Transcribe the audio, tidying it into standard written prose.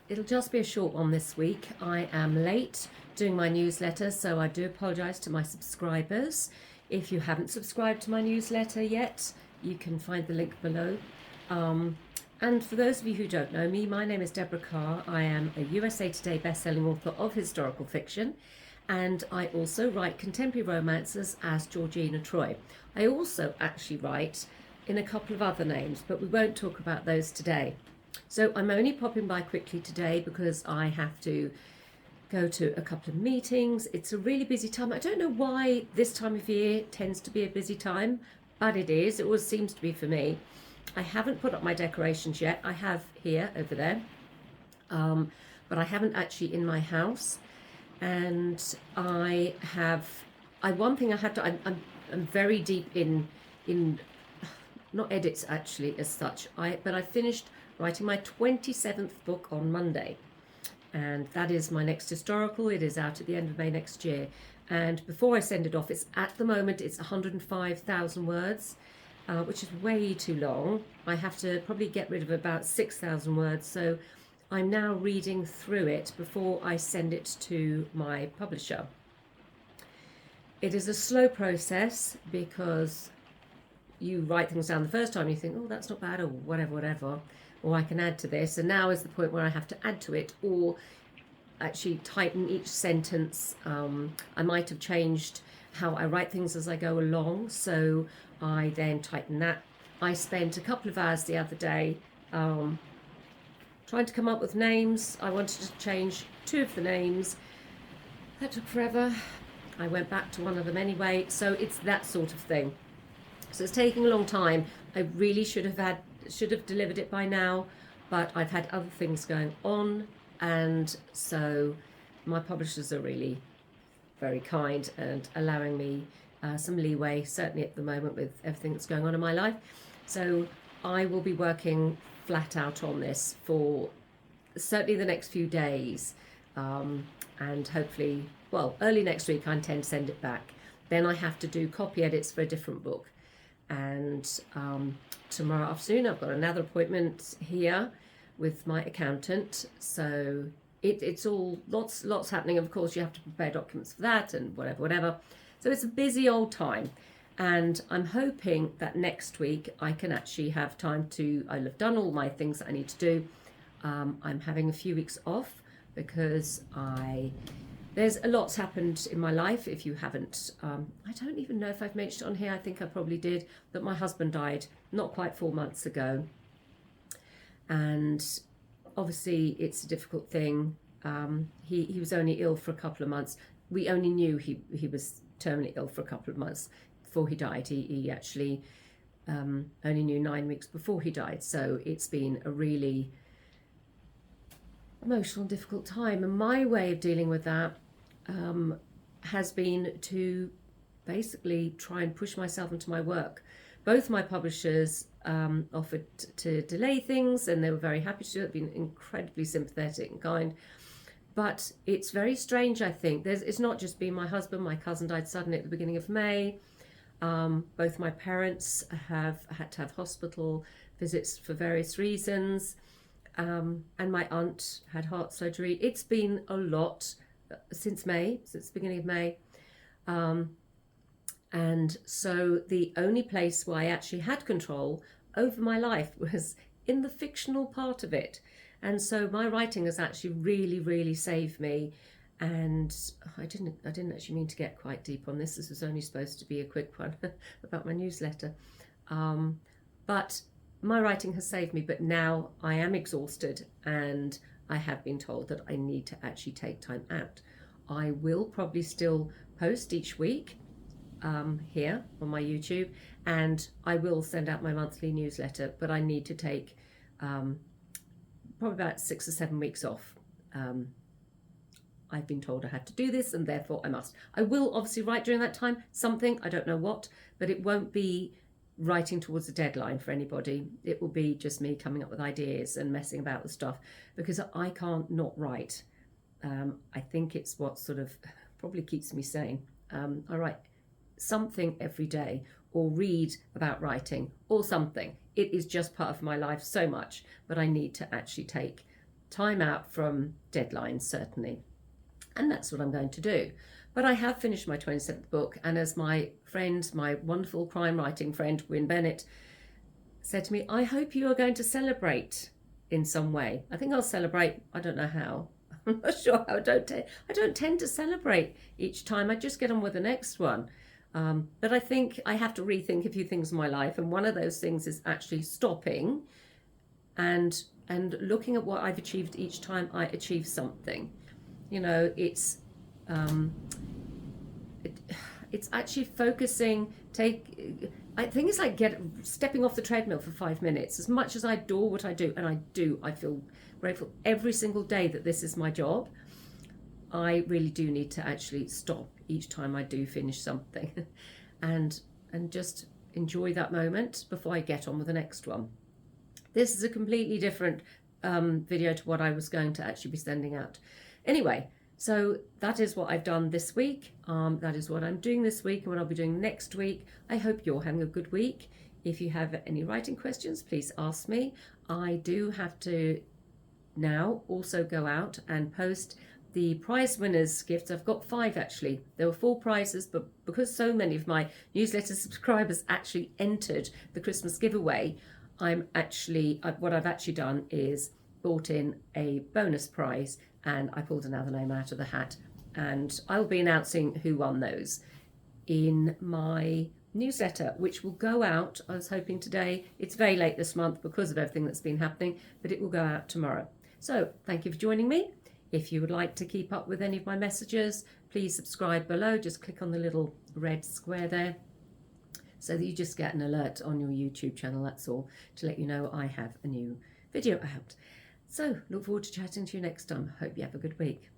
It'll just be a short one this week. I am late doing my newsletter, so I do apologise to my subscribers. If you haven't subscribed to my newsletter yet, you can find the link below. And for those of you who don't know me, my name is Deborah Carr. I am a USA Today bestselling author of historical fiction, and I also write contemporary romances as Georgina Troy. I also actually write in a couple of other names, but we won't talk about those today. So I'm only popping by quickly today because I have to go to a couple of meetings. It's a really busy time. I don't know why this time of year tends to be a busy time, but it is. It always seems to be for me. I haven't put up my decorations yet. I have here, over there, but I haven't actually in my house. And one thing I have to, I'm very deep in not edits actually as such. But I finished writing my 27th book on Monday, and that is my next historical. It is out at the end of May next year, and before I send it off, it's at the moment it's 105,000 words, which is way too long. I have to probably get rid of about 6,000 words, so I'm now reading through it before I send it to my publisher. It is a slow process because you write things down the first time, you think, oh, that's not bad, or whatever, or I can add to this. And now is the point where I have to add to it or actually tighten each sentence. I might have changed how I write things as I go along, so I then tighten that. I spent a couple of hours the other day trying to come up with names. I wanted to change 2 of the names. That took forever. I went back to one of them anyway, so it's that sort of thing. So it's taking a long time. I really should have delivered it by now, but I've had other things going on, and so my publishers are really very kind and allowing me some leeway, certainly at the moment with everything that's going on in my life. So I will be working flat out on this for certainly the next few days, and hopefully, well, early next week I intend to send it back. Then I have to do copy edits for a different book. And tomorrow afternoon I've got another appointment here with my accountant, so it's all lots happening. Of course, you have to prepare documents for that and whatever. So it's a busy old time, and I'm hoping that next week I can actually have time to, I'll have done all my things that I need to do. I'm having a few weeks off because there's a lot's happened in my life. If you haven't, I don't even know if I've mentioned on here, I think I probably did, but my husband died not quite 4 months ago. And obviously it's a difficult thing. He was only ill for a couple of months. We only knew he was terminally ill for a couple of months before he died. He actually only knew 9 weeks before he died. So it's been a really emotional and difficult time. And my way of dealing with that has been to basically try and push myself into my work. Both my publishers offered to delay things, and they were very happy to do it, been incredibly sympathetic and kind. But it's very strange, I think. It's not just been my husband. My cousin died suddenly at the beginning of May. Both my parents have had to have hospital visits for various reasons. And my aunt had heart surgery. It's been a lot since the beginning of May. And so the only place where I actually had control over my life was in the fictional part of it. And so my writing has actually really saved me. And I didn't actually mean to get quite deep on this. This was only supposed to be a quick one about my newsletter. But my writing has saved me, but now I am exhausted, and I have been told that I need to actually take time out. I will probably still post each week here on my YouTube, and I will send out my monthly newsletter, but I need to take probably about 6 or 7 weeks off. I've been told I had to do this, and therefore I must. I will obviously write during that time something, I don't know what, but it won't be writing towards a deadline for anybody. It will be just me coming up with ideas and messing about with stuff, because I can't not write. I think it's what sort of probably keeps me sane. I write something every day, or read about writing, or something. It is just part of my life so much, but I need to actually take time out from deadlines, certainly. And that's what I'm going to do. But I have finished my 27th book, and as my friend, my wonderful crime writing friend, Gwyn Bennett, said to me, I hope you are going to celebrate in some way. I think I'll celebrate, I don't know how. I'm not sure how. I don't tend to celebrate each time. I just get on with the next one. But I think I have to rethink a few things in my life, and one of those things is actually stopping and looking at what I've achieved each time I achieve something. You know, it's actually focusing. I think it's like stepping off the treadmill for 5 minutes. As much as I adore what I do, and I feel grateful every single day that this is my job, I really do need to actually stop each time I do finish something and just enjoy that moment before I get on with the next one. This is a completely different video to what I was going to actually be sending out. Anyway, so that is what I've done this week. That is what I'm doing this week and what I'll be doing next week. I hope you're having a good week. If you have any writing questions, please ask me. I do have to now also go out and post the prize winners' gifts. I've got 5 actually. There were 4 prizes, but because so many of my newsletter subscribers actually entered the Christmas giveaway, what I've actually done is bought in a bonus prize, and I pulled another name out of the hat, and I'll be announcing who won those in my newsletter, which will go out, I was hoping today. It's very late this month because of everything that's been happening, but it will go out tomorrow. So thank you for joining me. If you would like to keep up with any of my messages, please subscribe below. Just click on the little red square there so that you just get an alert on your YouTube channel, that's all, to let you know I have a new video out. So look forward to chatting to you next time. Hope you have a good week.